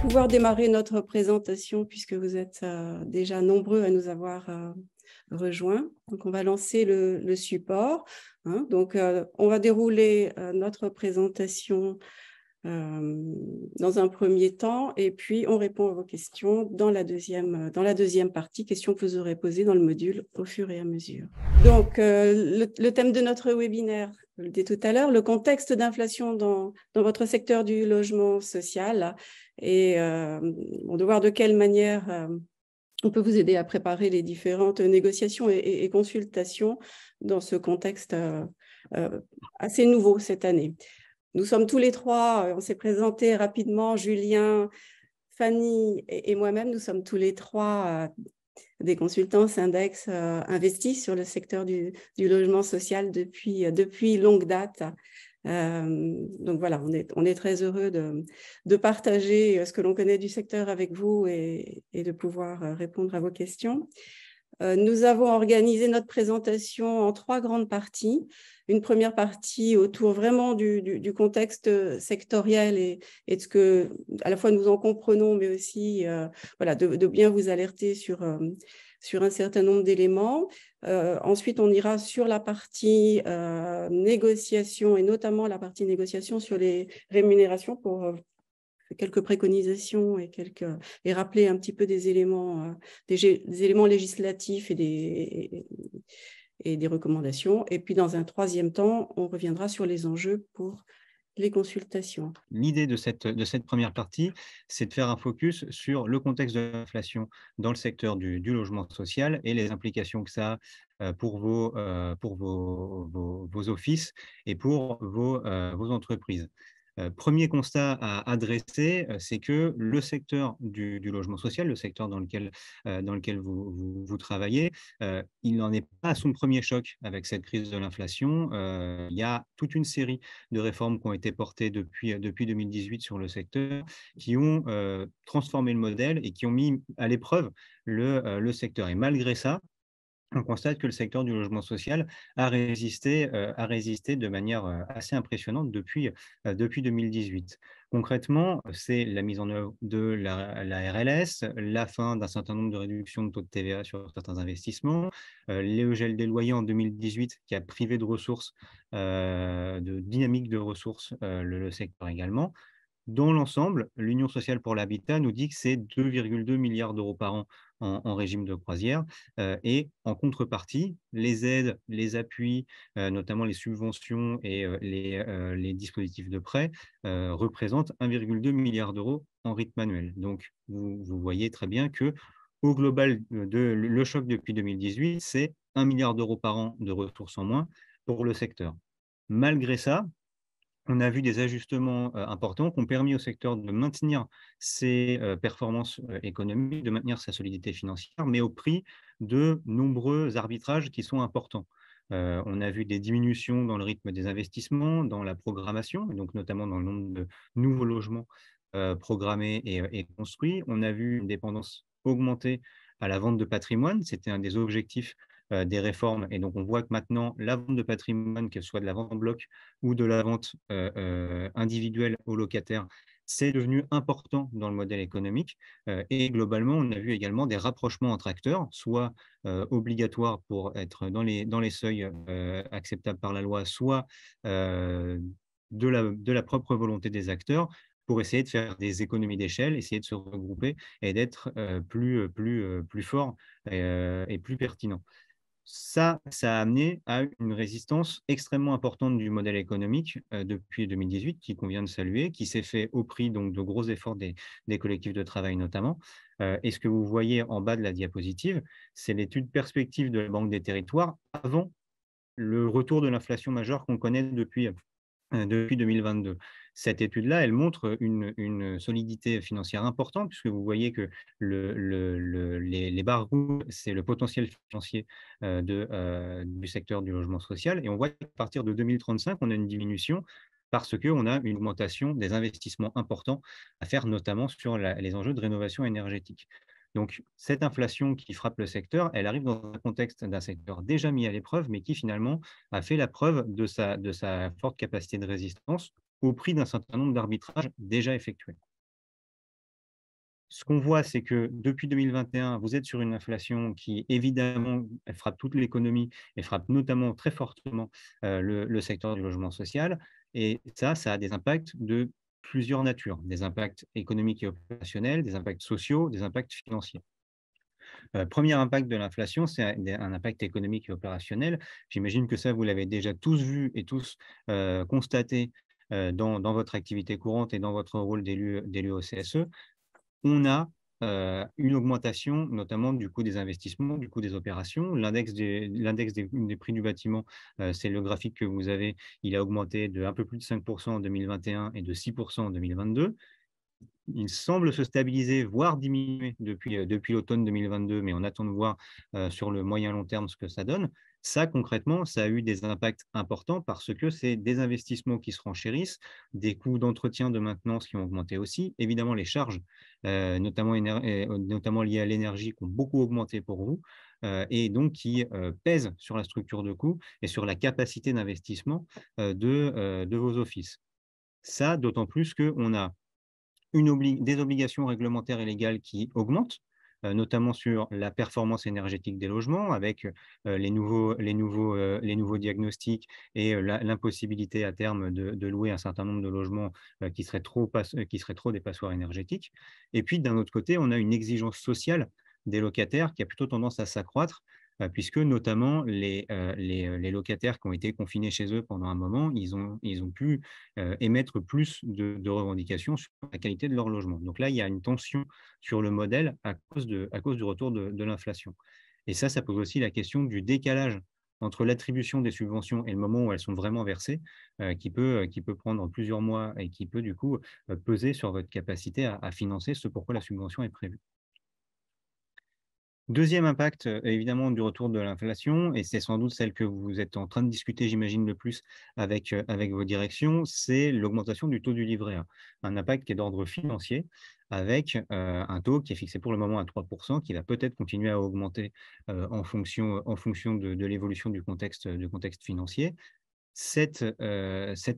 pouvoir démarrer notre présentation puisque vous êtes déjà nombreux à nous avoir rejoints. Donc, on va lancer le support. Donc, on va dérouler notre présentation dans un premier temps et puis on répond à vos questions dans la deuxième partie, questions que vous aurez posées dans le module au fur et à mesure. Donc, le thème de notre webinaire, je le dis tout à l'heure, le contexte d'inflation dans votre secteur du logement social et de voir de quelle manière on peut vous aider à préparer les différentes négociations et consultations dans ce contexte assez nouveau cette année. Nous sommes tous les trois, on s'est présenté rapidement, Julien, Fanny et moi-même, nous sommes tous les trois des consultants Syndex investis sur le secteur du logement social depuis longue date. Donc voilà, on est très heureux de partager ce que l'on connaît du secteur avec vous et de pouvoir répondre à vos questions. Nous avons organisé notre présentation en 3 grandes parties. Une première partie autour vraiment du contexte sectoriel et de ce que, à la fois, nous en comprenons, mais aussi voilà, de bien vous alerter sur un certain nombre d'éléments. Ensuite, on ira sur la partie négociation et notamment la partie négociation sur les rémunérations pour quelques préconisations et rappeler un petit peu des éléments législatifs et des recommandations. Et puis, dans un troisième temps, on reviendra sur les enjeux pour les consultations. L'idée de cette première partie, c'est de faire un focus sur le contexte de l'inflation dans le secteur du logement social et les implications que ça a pour vos offices et pour vos entreprises. Premier constat à adresser, c'est que le secteur du logement social, le secteur dans lequel vous travaillez, il n'en est pas à son premier choc avec cette crise de l'inflation. Il y a toute une série de réformes qui ont été portées depuis 2018 sur le secteur, qui ont transformé le modèle et qui ont mis à l'épreuve le secteur. Et malgré ça, on constate que le secteur du logement social a résisté de manière assez impressionnante depuis 2018. Concrètement, c'est la mise en œuvre de la RLS, la fin d'un certain nombre de réductions de taux de TVA sur certains investissements, le gel des loyers en 2018 qui a privé de ressources, de dynamique de ressources, le secteur également. Dans l'ensemble, l'Union sociale pour l'habitat nous dit que c'est 2,2 milliards d'euros par an en régime de croisière, et en contrepartie, les aides, les appuis, notamment les subventions et les dispositifs de prêt, représentent 1,2 milliard d'euros en rythme annuel. Donc vous voyez très bien que au global, le choc depuis 2018, c'est 1 milliard d'euros par an de ressources en moins pour le secteur. Malgré ça, on a vu des ajustements importants qui ont permis au secteur de maintenir ses performances économiques, de maintenir sa solidité financière, mais au prix de nombreux arbitrages qui sont importants. On a vu des diminutions dans le rythme des investissements, dans la programmation, et donc notamment dans le nombre de nouveaux logements programmés et construits. On a vu une dépendance augmenter à la vente de patrimoine. C'était un des objectifs des réformes. Et donc, on voit que maintenant, la vente de patrimoine, qu'elle soit de la vente en bloc ou de la vente individuelle aux locataires, c'est devenu important dans le modèle économique. Et globalement, on a vu également des rapprochements entre acteurs, soit obligatoires pour être dans les seuils acceptables par la loi, soit de la propre volonté des acteurs pour essayer de faire des économies d'échelle, essayer de se regrouper et d'être plus fort et plus pertinent. Ça a amené à une résistance extrêmement importante du modèle économique depuis 2018, qu'il convient de saluer, qui s'est fait au prix donc de gros efforts des collectifs de travail notamment. Et ce que vous voyez en bas de la diapositive, c'est l'étude perspective de la Banque des territoires avant le retour de l'inflation majeure qu'on connaît depuis 2022. Cette étude-là, elle montre une solidité financière importante, puisque vous voyez que les barres rouges, c'est le potentiel financier du secteur du logement social. Et on voit qu'à partir de 2035, on a une diminution parce qu'on a une augmentation des investissements importants à faire, notamment sur les enjeux de rénovation énergétique. Donc, cette inflation qui frappe le secteur, elle arrive dans un contexte d'un secteur déjà mis à l'épreuve, mais qui finalement a fait la preuve de sa forte capacité de résistance au prix d'un certain nombre d'arbitrages déjà effectués. Ce qu'on voit, c'est que depuis 2021, vous êtes sur une inflation qui, évidemment, elle frappe toute l'économie et frappe notamment très fortement le secteur du logement social. Et ça a des impacts de plusieurs natures, des impacts économiques et opérationnels, des impacts sociaux, des impacts financiers. Premier impact de l'inflation, c'est un impact économique et opérationnel. J'imagine que ça, vous l'avez déjà tous vu et tous constaté dans votre activité courante et dans votre rôle d'élu au CSE. On a une augmentation, notamment du coût des investissements, du coût des opérations. L'index des prix du bâtiment, c'est le graphique que vous avez, il a augmenté de un peu plus de 5% en 2021 et de 6% en 2022. Il semble se stabiliser, voire diminuer depuis l'automne 2022, mais on attend de voir sur le moyen long terme ce que ça donne. Ça, concrètement, ça a eu des impacts importants parce que c'est des investissements qui se renchérissent, des coûts d'entretien, de maintenance qui ont augmenté aussi. Évidemment, les charges, notamment liées à l'énergie, qui ont beaucoup augmenté pour vous, et donc qui pèsent sur la structure de coûts et sur la capacité d'investissement de vos offices. Ça, d'autant plus qu'on a des obligations réglementaires et légales qui augmentent, notamment sur la performance énergétique des logements, avec les nouveaux diagnostics et l'impossibilité à terme de louer un certain nombre de logements qui seraient trop des passoires énergétiques. Et puis, d'un autre côté, on a une exigence sociale des locataires qui a plutôt tendance à s'accroître, puisque notamment les locataires qui ont été confinés chez eux pendant un moment, ils ont pu émettre plus de revendications sur la qualité de leur logement. Donc là, il y a une tension sur le modèle à cause du retour de l'inflation. Et ça pose aussi la question du décalage entre l'attribution des subventions et le moment où elles sont vraiment versées, qui peut prendre plusieurs mois et qui peut du coup peser sur votre capacité à financer ce pourquoi la subvention est prévue. Deuxième impact, évidemment, du retour de l'inflation, et c'est sans doute celle que vous êtes en train de discuter, j'imagine, le plus avec vos directions, c'est l'augmentation du taux du livret A. Un impact qui est d'ordre financier, avec un taux qui est fixé pour le moment à 3%, qui va peut-être continuer à augmenter en fonction de l'évolution du contexte financier. Cet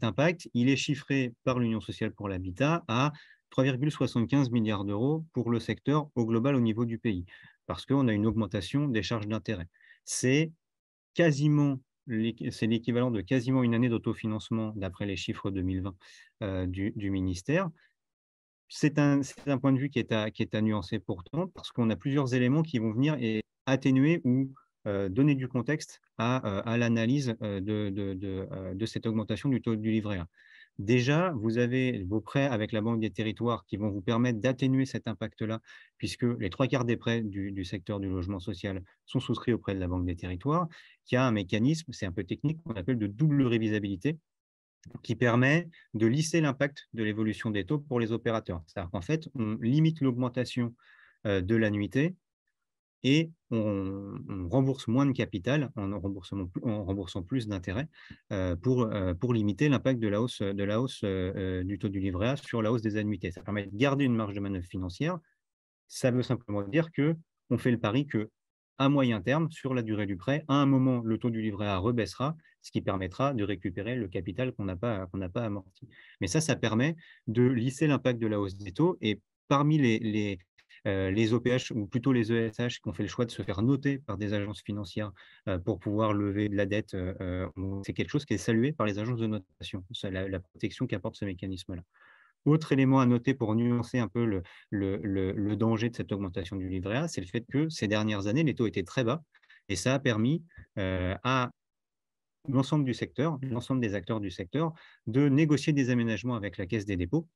impact, il est chiffré par l'Union sociale pour l'habitat à 3,75 milliards d'euros pour le secteur au global au niveau du pays, parce qu'on a une augmentation des charges d'intérêt. C'est c'est l'équivalent de quasiment une année d'autofinancement d'après les chiffres 2020 du ministère. C'est un point de vue qui est à nuancer pourtant, parce qu'on a plusieurs éléments qui vont venir et atténuer ou donner du contexte à l'analyse de cette augmentation du taux du livret A. Déjà, vous avez vos prêts avec la Banque des Territoires qui vont vous permettre d'atténuer cet impact-là, puisque les 3/4 des prêts du secteur du logement social sont souscrits auprès de la Banque des Territoires, qui a un mécanisme, c'est un peu technique, qu'on appelle de double révisabilité, qui permet de lisser l'impact de l'évolution des taux pour les opérateurs. C'est-à-dire qu'en fait, on limite l'augmentation de l'annuité et on rembourse moins de capital en remboursant plus d'intérêts pour limiter l'impact de la hausse du taux du livret A sur la hausse des annuités. Ça permet de garder une marge de manœuvre financière. Ça veut simplement dire qu'on fait le pari que à moyen terme, sur la durée du prêt, à un moment, le taux du livret A rebaissera, ce qui permettra de récupérer le capital qu'on n'a pas amorti. Mais ça permet de lisser l'impact de la hausse des taux. Et parmi les OPH, ou plutôt les ESH, qui ont fait le choix de se faire noter par des agences financières pour pouvoir lever de la dette, c'est quelque chose qui est salué par les agences de notation, la protection qu'apporte ce mécanisme-là. Autre élément à noter pour nuancer un peu le danger de cette augmentation du livret A, c'est le fait que ces dernières années, les taux étaient très bas et ça a permis à l'ensemble du secteur, l'ensemble des acteurs du secteur, de négocier des aménagements avec la Caisse des dépôts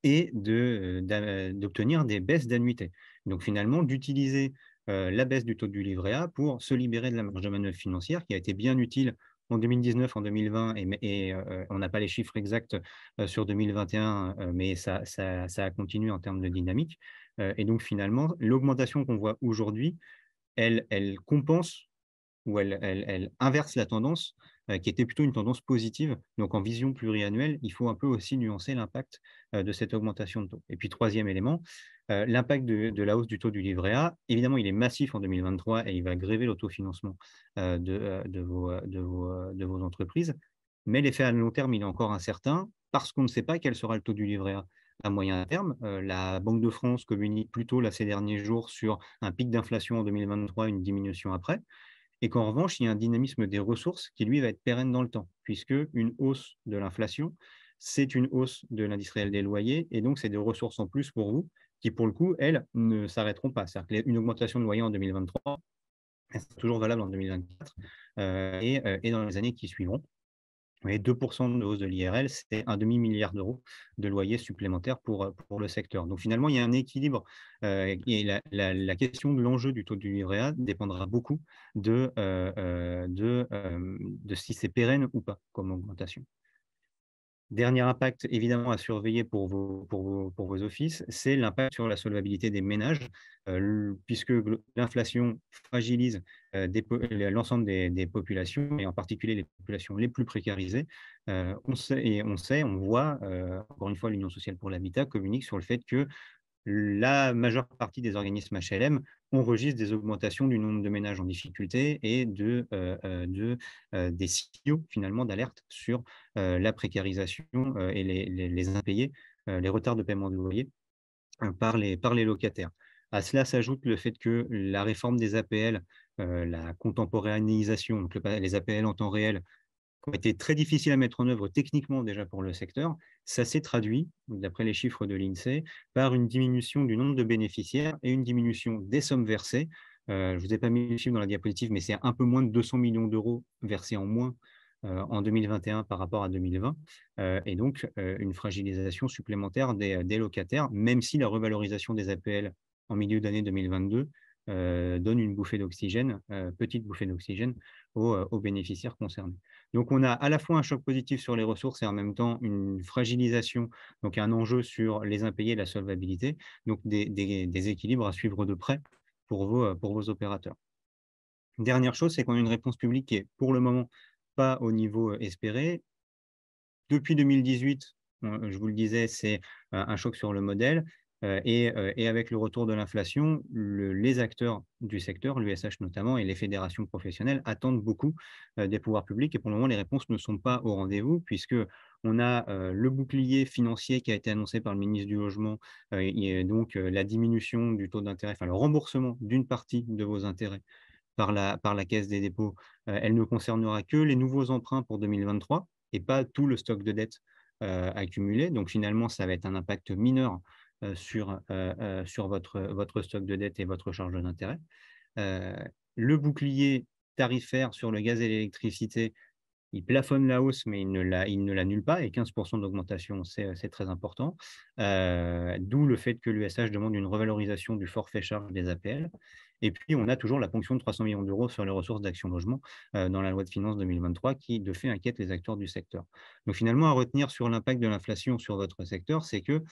et d'obtenir des baisses d'annuité. Donc finalement, d'utiliser la baisse du taux du livret A pour se libérer de la marge de manœuvre financière qui a été bien utile en 2019, en 2020, et on n'a pas les chiffres exacts sur 2021, mais ça a continué en termes de dynamique. Et donc finalement, l'augmentation qu'on voit aujourd'hui, elle compense où elle inverse la tendance, qui était plutôt une tendance positive. Donc en vision pluriannuelle, il faut un peu aussi nuancer l'impact de cette augmentation de taux. Et puis troisième élément, l'impact de la hausse du taux du livret A, évidemment, il est massif en 2023 et il va gréver l'autofinancement de vos entreprises. Mais l'effet à long terme, il est encore incertain parce qu'on ne sait pas quel sera le taux du livret A à moyen terme. La Banque de France communique plutôt là, ces derniers jours sur un pic d'inflation en 2023, une diminution après, et qu'en revanche, il y a un dynamisme des ressources qui, lui, va être pérenne dans le temps, puisque une hausse de l'inflation, c'est une hausse de l'industriel des loyers, et donc c'est des ressources en plus pour vous, qui, pour le coup, elles, ne s'arrêteront pas. C'est-à-dire qu'une augmentation de loyer en 2023, elle sera toujours valable en 2024 et dans les années qui suivront. Et 2% de hausse de l'IRL, c'est un demi-milliard d'euros de loyers supplémentaires pour le secteur. Donc finalement, il y a un équilibre et la question de l'enjeu du taux du livret A dépendra beaucoup de si c'est pérenne ou pas comme augmentation. Dernier impact évidemment à surveiller pour vos offices, c'est l'impact sur la solvabilité des ménages, puisque l'inflation fragilise l'ensemble des populations et en particulier les populations les plus précarisées. On voit, encore une fois, l'Union sociale pour l'habitat communique sur le fait que la majeure partie des organismes HLM enregistrent des augmentations du nombre de ménages en difficulté et des signaux finalement d'alerte sur la précarisation et les impayés, les retards de paiement de loyer par les locataires. À cela s'ajoute le fait que la réforme des APL, la contemporanéisation, donc les APL en temps réel, qui ont été très difficiles à mettre en œuvre techniquement déjà pour le secteur, ça s'est traduit, d'après les chiffres de l'INSEE, par une diminution du nombre de bénéficiaires et une diminution des sommes versées. Je ne vous ai pas mis les chiffres dans la diapositive, mais c'est un peu moins de 200 millions d'euros versés en moins en 2021 par rapport à 2020, et donc une fragilisation supplémentaire des locataires, même si la revalorisation des APL en milieu d'année 2022 donne une bouffée d'oxygène, petite bouffée d'oxygène aux bénéficiaires concernés. Donc, on a à la fois un choc positif sur les ressources et en même temps une fragilisation, donc un enjeu sur les impayés et la solvabilité, donc des équilibres à suivre de près pour vos opérateurs. Dernière chose, c'est qu'on a une réponse publique qui est pour le moment pas au niveau espéré. Depuis 2018, je vous le disais, c'est un choc sur le modèle et avec le retour de l'inflation, les acteurs du secteur, l'USH notamment et les fédérations professionnelles attendent beaucoup des pouvoirs publics et pour le moment, les réponses ne sont pas au rendez-vous puisqu'on a le bouclier financier qui a été annoncé par le ministre du Logement et donc la diminution du taux d'intérêt, enfin le remboursement d'une partie de vos intérêts par la Caisse des dépôts. Elle ne concernera que les nouveaux emprunts pour 2023 et pas tout le stock de dette accumulé. Donc finalement, ça va être un impact mineur sur votre stock de dette et votre charge d'intérêt. Le bouclier tarifaire sur le gaz et l'électricité, il plafonne la hausse, mais il ne l'annule pas, et 15% d'augmentation, c'est très important. D'où le fait que l'USH demande une revalorisation du forfait charge des APL. Et puis, on a toujours la ponction de 300 millions d'euros sur les ressources d'Action Logement dans la loi de finances 2023 qui, de fait, inquiète les acteurs du secteur. Donc, finalement, à retenir sur l'impact de l'inflation sur votre secteur, c'est que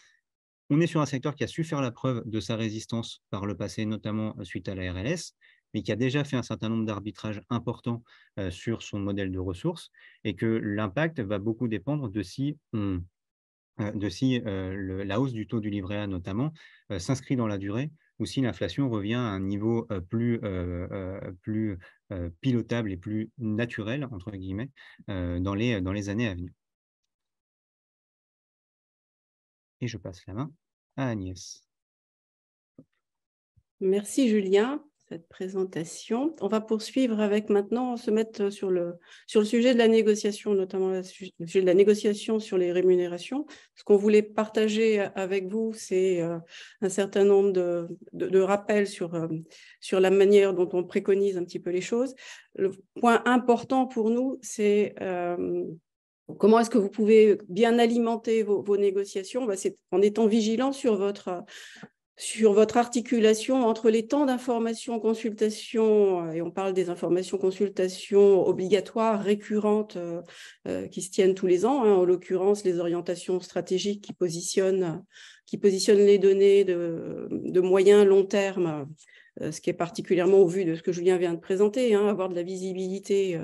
on est sur un secteur qui a su faire la preuve de sa résistance par le passé, notamment suite à la RLS, mais qui a déjà fait un certain nombre d'arbitrages importants sur son modèle de ressources et que l'impact va beaucoup dépendre de si la hausse du taux du livret A notamment s'inscrit dans la durée ou si l'inflation revient à un niveau plus pilotable et plus naturel, entre guillemets, dans les années à venir. Et je passe la main à Agnès. Merci Julien, cette présentation. On va poursuivre avec maintenant, se mettre sur le sujet de la négociation, notamment le sujet de la négociation sur les rémunérations. Ce qu'on voulait partager avec vous, c'est un certain nombre de rappels sur la manière dont on préconise un petit peu les choses. Le point important pour nous, c'est comment est-ce que vous pouvez bien alimenter vos négociations? C'est en étant vigilant sur votre articulation entre les temps d'information, consultation, et on parle des informations, consultations obligatoires, récurrentes, qui se tiennent tous les ans, en l'occurrence les orientations stratégiques qui positionnent les données de moyen long terme, ce qui est particulièrement au vu de ce que Julien vient de présenter, avoir de la visibilité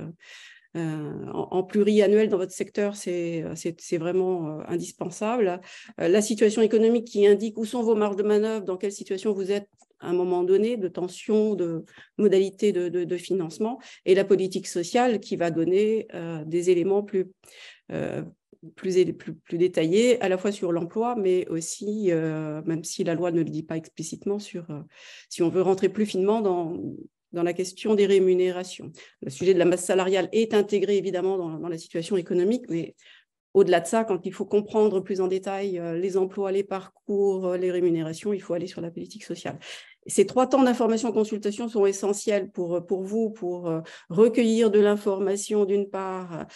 en pluriannuel dans votre secteur, c'est vraiment indispensable. La situation économique qui indique où sont vos marges de manœuvre, dans quelle situation vous êtes à un moment donné, de tension, de modalités de financement, et la politique sociale qui va donner des éléments plus plus détaillée, à la fois sur l'emploi, mais aussi, même si la loi ne le dit pas explicitement, si on veut rentrer plus finement dans la question des rémunérations. Le sujet de la masse salariale est intégré évidemment dans la situation économique, mais au-delà de ça, quand il faut comprendre plus en détail les emplois, les parcours, les rémunérations, il faut aller sur la politique sociale. Ces 3 temps d'information-consultation sont essentiels pour vous, pour recueillir de l'information d'une part,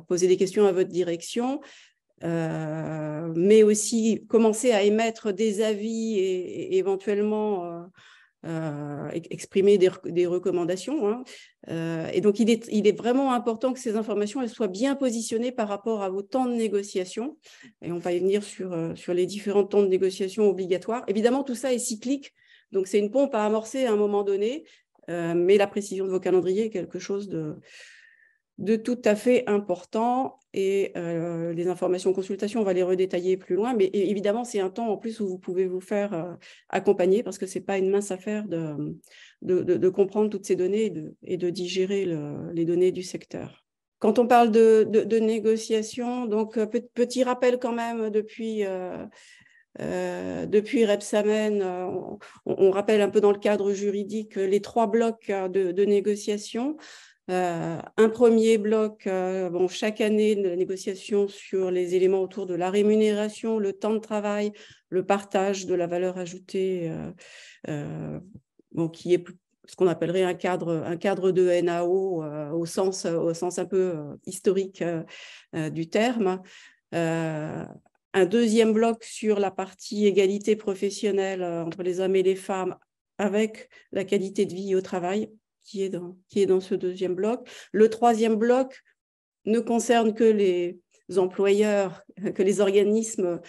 poser des questions à votre direction, mais aussi commencer à émettre des avis et éventuellement exprimer des recommandations. Hein. Et donc, il est vraiment important que ces informations elles soient bien positionnées par rapport à vos temps de négociation. Et on va y venir sur les différents temps de négociation obligatoires. Évidemment, tout ça est cyclique. Donc, c'est une pompe à amorcer à un moment donné, mais la précision de vos calendriers est quelque chose de tout à fait important. Et les informations consultation, on va les redétailler plus loin. Mais évidemment, c'est un temps en plus où vous pouvez vous faire accompagner parce que ce n'est pas une mince affaire de comprendre toutes ces données et de digérer les données du secteur. Quand on parle de négociation, donc petit rappel quand même depuis Rebsamen, on rappelle un peu dans le cadre juridique les 3 blocs de négociation. Un premier bloc, chaque année de la négociation sur les éléments autour de la rémunération, le temps de travail, le partage de la valeur ajoutée, qui est ce qu'on appellerait un cadre de NAO au sens un peu historique du terme. Un deuxième bloc sur la partie égalité professionnelle entre les hommes et les femmes avec la qualité de vie au travail qui est dans ce deuxième bloc. Le troisième bloc ne concerne que les employeurs, que les organismes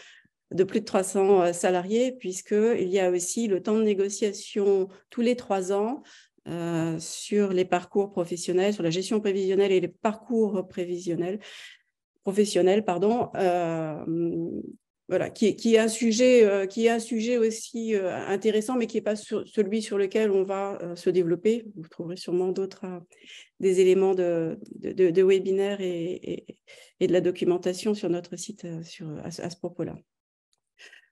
de plus de 300 salariés, puisqu'il y a aussi le temps de négociation tous les 3 ans sur les parcours professionnels, sur la gestion prévisionnelle et les parcours professionnels, voilà, qui est un sujet aussi intéressant, mais qui n'est pas celui sur lequel on va se développer. Vous trouverez sûrement des éléments de webinaires et de la documentation sur notre site à ce propos-là.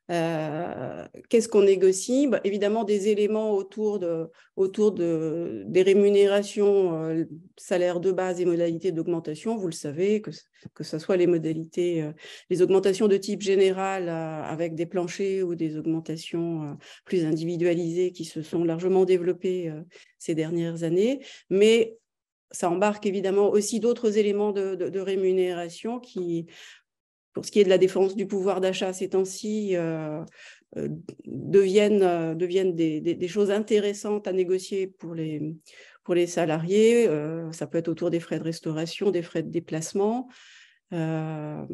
Qu'est-ce qu'on négocie? Évidemment, des éléments autour des rémunérations, salaires de base et modalités d'augmentation. Vous le savez, que ce soit les modalités, les augmentations de type général avec des planchers ou des augmentations plus individualisées qui se sont largement développées ces dernières années. Mais ça embarque évidemment aussi d'autres éléments de rémunération qui, pour ce qui est de la défense du pouvoir d'achat ces temps-ci, deviennent des choses intéressantes à négocier pour les salariés. Ça peut être autour des frais de restauration, des frais de déplacement, de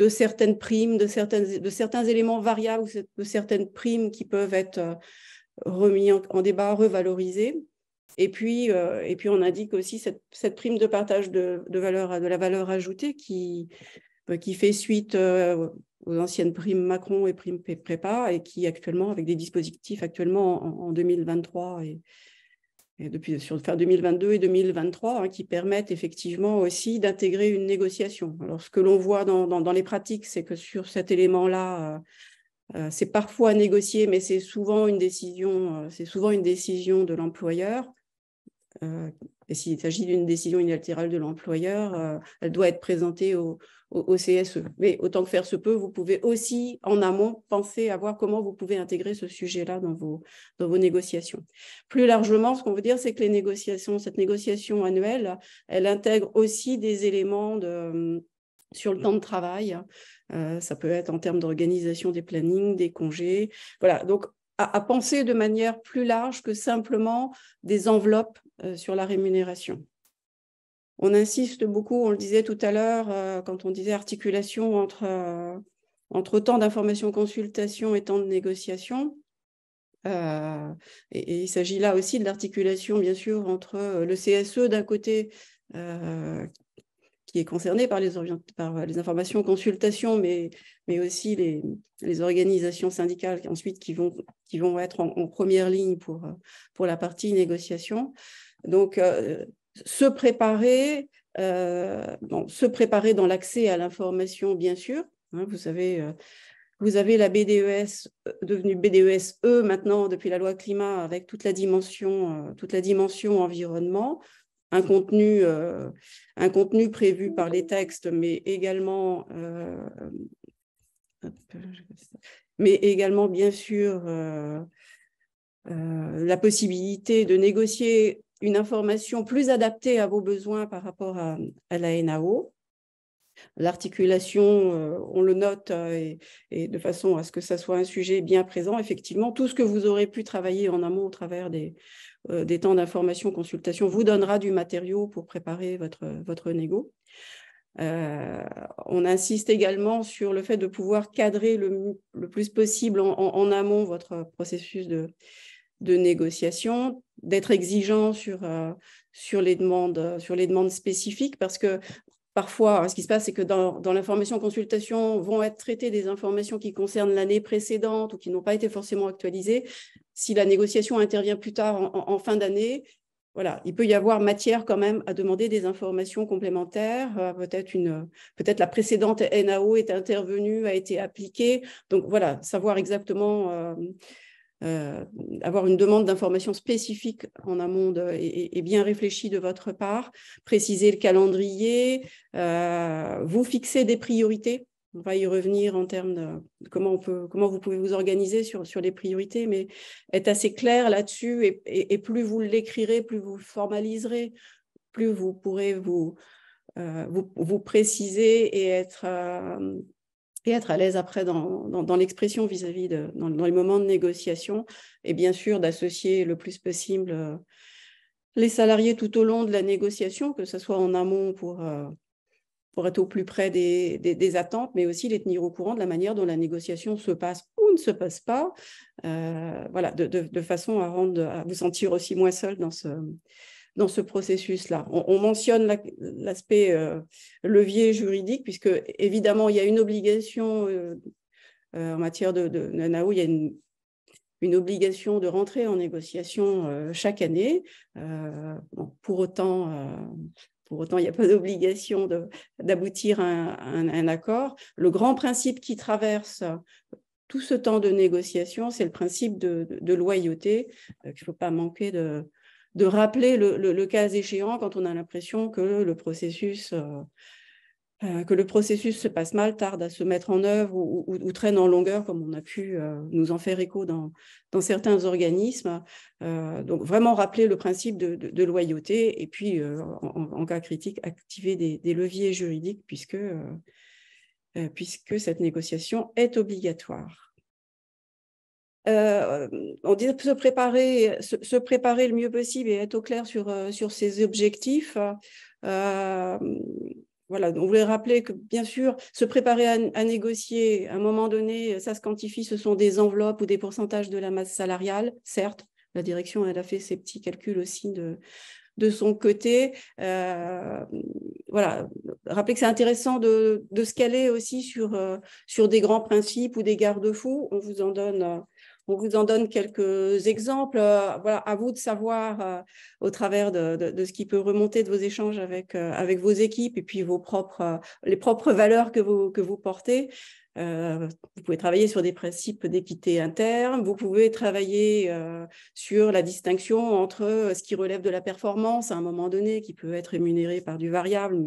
certaines primes, de certains éléments variables, de certaines primes qui peuvent être remis en débat, revalorisés. Et puis, on indique aussi cette prime de partage de la valeur ajoutée qui fait suite aux anciennes primes Macron et primes prépa et qui actuellement, avec des dispositifs actuellement en 2023 et depuis sur fin 2022 et 2023, qui permettent effectivement aussi d'intégrer une négociation. Alors, ce que l'on voit dans les pratiques, c'est que sur cet élément-là, c'est parfois négocié, mais c'est souvent une décision de l'employeur. Et s'il s'agit d'une décision unilatérale de l'employeur, elle doit être présentée au CSE. Mais autant que faire se peut, vous pouvez aussi, en amont, penser à voir comment vous pouvez intégrer ce sujet-là dans vos négociations. Plus largement, ce qu'on veut dire, c'est que cette négociation annuelle, elle intègre aussi des éléments sur le temps de travail. Ça peut être en termes d'organisation des plannings, des congés. Voilà, donc à penser de manière plus large que simplement des enveloppes sur la rémunération. On insiste beaucoup, on le disait tout à l'heure, quand on disait articulation entre temps d'information consultation et temps de négociation. Et il s'agit là aussi de l'articulation, bien sûr, entre le CSE d'un côté, qui est concerné par les informations consultation, mais aussi les organisations syndicales ensuite qui vont être en première ligne pour la partie négociation. Donc, se préparer Bon, se préparer dans l'accès à l'information, bien sûr. Hein, vous avez la BDES, devenue BDES-E maintenant depuis la loi climat, avec toute la dimension environnement, un contenu prévu par les textes, mais également bien sûr la possibilité de négocier une information plus adaptée à vos besoins par rapport à la NAO. L'articulation, on le note, et de façon à ce que ça soit un sujet bien présent. Effectivement, tout ce que vous aurez pu travailler en amont au travers des temps d'information, consultation, vous donnera du matériau pour préparer votre négo. On insiste également sur le fait de pouvoir cadrer le plus possible en amont votre processus de négociation, d'être exigeant sur les demandes spécifiques, parce que parfois, ce qui se passe, c'est que dans l'information consultation vont être traitées des informations qui concernent l'année précédente ou qui n'ont pas été forcément actualisées. Si la négociation intervient plus tard en fin d'année, voilà, il peut y avoir matière quand même à demander des informations complémentaires. Peut-être la précédente NAO est intervenue, a été appliquée. Donc voilà, savoir exactement... avoir une demande d'information spécifique en amont et bien réfléchie de votre part, préciser le calendrier, vous fixer des priorités. On va y revenir en termes de comment vous pouvez vous organiser sur les priorités, mais être assez clair là-dessus, et plus vous l'écrirez, plus vous formaliserez, plus vous pourrez vous préciser et être à l'aise après dans l'expression vis-à-vis dans les moments de négociation, et bien sûr d'associer le plus possible les salariés tout au long de la négociation, que ce soit en amont pour être au plus près des attentes, mais aussi les tenir au courant de la manière dont la négociation se passe ou ne se passe pas, voilà, de façon à vous sentir aussi moins seul dans ce processus-là. On mentionne l'aspect levier juridique, puisque évidemment, il y a une obligation en matière de NAO, il y a une obligation de rentrer en négociation chaque année. Bon, pour autant, il n'y a pas d'obligation d'aboutir à un accord. Le grand principe qui traverse tout ce temps de négociation, c'est le principe de loyauté, qu'il ne faut pas manquer de rappeler le cas échéant quand on a l'impression que le processus se passe mal, tarde à se mettre en œuvre ou traîne en longueur, comme on a pu nous en faire écho dans certains organismes. Donc vraiment rappeler le principe de loyauté, et puis en cas critique, activer des leviers juridiques puisque cette négociation est obligatoire. On dit se préparer le mieux possible et être au clair sur ses objectifs. Voilà, on voulait rappeler que, bien sûr, se préparer à négocier, à un moment donné, ça se quantifie, ce sont des enveloppes ou des pourcentages de la masse salariale, certes. La direction, elle a fait ses petits calculs aussi de son côté. Voilà, rappelez que c'est intéressant de se caler aussi sur des grands principes ou des garde-fous. On vous en donne quelques exemples. Voilà, à vous de savoir au travers de ce qui peut remonter de vos échanges avec vos équipes, et puis les propres valeurs que vous portez. Vous pouvez travailler sur des principes d'équité interne, vous pouvez travailler sur la distinction entre ce qui relève de la performance à un moment donné, qui peut être rémunéré par du variable,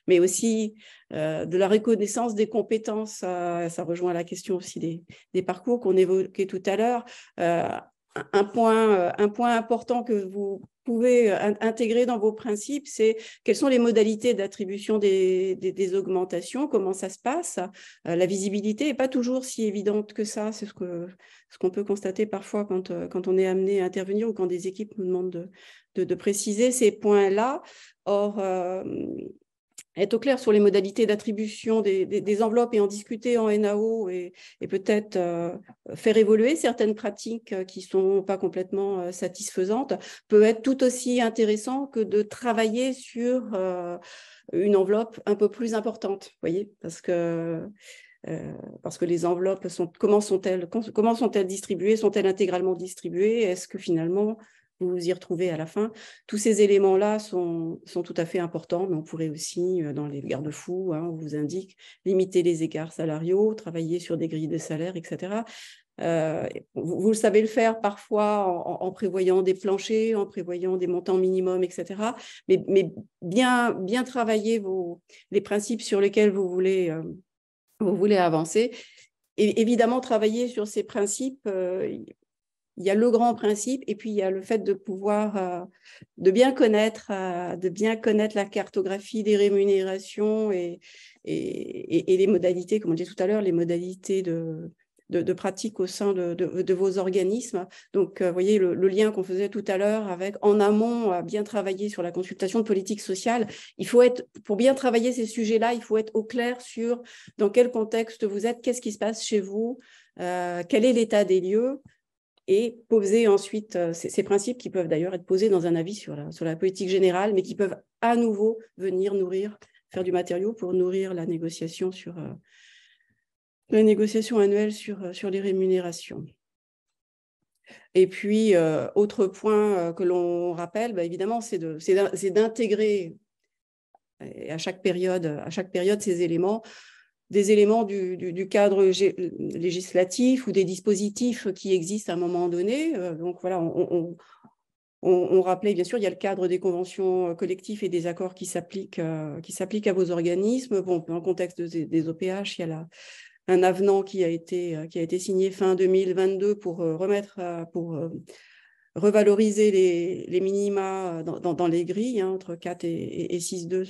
mais aussi de la reconnaissance des compétences. Ça rejoint la question aussi des parcours qu'on évoquait tout à l'heure. Un point important que vous pouvez intégrer dans vos principes, c'est quelles sont les modalités d'attribution des augmentations, comment ça se passe. La visibilité n'est pas toujours si évidente que ça, c'est ce qu'on peut constater parfois quand on est amené à intervenir ou quand des équipes nous demandent de préciser ces points-là. Or, être au clair sur les modalités d'attribution des enveloppes et en discuter en NAO, et peut-être faire évoluer certaines pratiques qui ne sont pas complètement satisfaisantes, peut être tout aussi intéressant que de travailler sur une enveloppe un peu plus importante, voyez, parce que les enveloppes, comment sont-elles distribuées? Sont-elles intégralement distribuées? Est-ce que finalement, vous y retrouvez à la fin. Tous ces éléments-là sont tout à fait importants, mais on pourrait aussi, dans les garde-fous, on vous indique limiter les écarts salariaux, travailler sur des grilles de salaire, etc. Vous savez le faire parfois en prévoyant des planchers, en prévoyant des montants minimums, etc. Mais bien travailler les principes sur lesquels vous voulez avancer. Et évidemment, travailler sur ces principes, il y a le grand principe et puis il y a le fait de pouvoir, de bien connaître la cartographie des rémunérations et les modalités, comme on dit tout à l'heure, les modalités de pratique au sein de vos organismes. Donc, vous voyez le lien qu'on faisait tout à l'heure avec, en amont, à bien travailler sur la consultation de politique sociale. Pour bien travailler ces sujets-là, il faut être au clair sur dans quel contexte vous êtes, qu'est-ce qui se passe chez vous, quel est l'état des lieux, et poser ensuite ces principes qui peuvent d'ailleurs être posés dans un avis sur la politique générale, mais qui peuvent à nouveau venir faire du matériau pour nourrir la négociation annuelle sur les rémunérations. Et puis, autre point que l'on rappelle, évidemment, c'est d'intégrer à chaque période ces éléments, des éléments du cadre législatif ou des dispositifs qui existent à un moment donné. Donc voilà, on rappelait, bien sûr, il y a le cadre des conventions collectives et des accords qui s'appliquent à vos organismes. Bon, dans le contexte des OPH, il y a un avenant qui a été signé fin 2022 pour revaloriser les minima dans les grilles, entre 4 et 6,2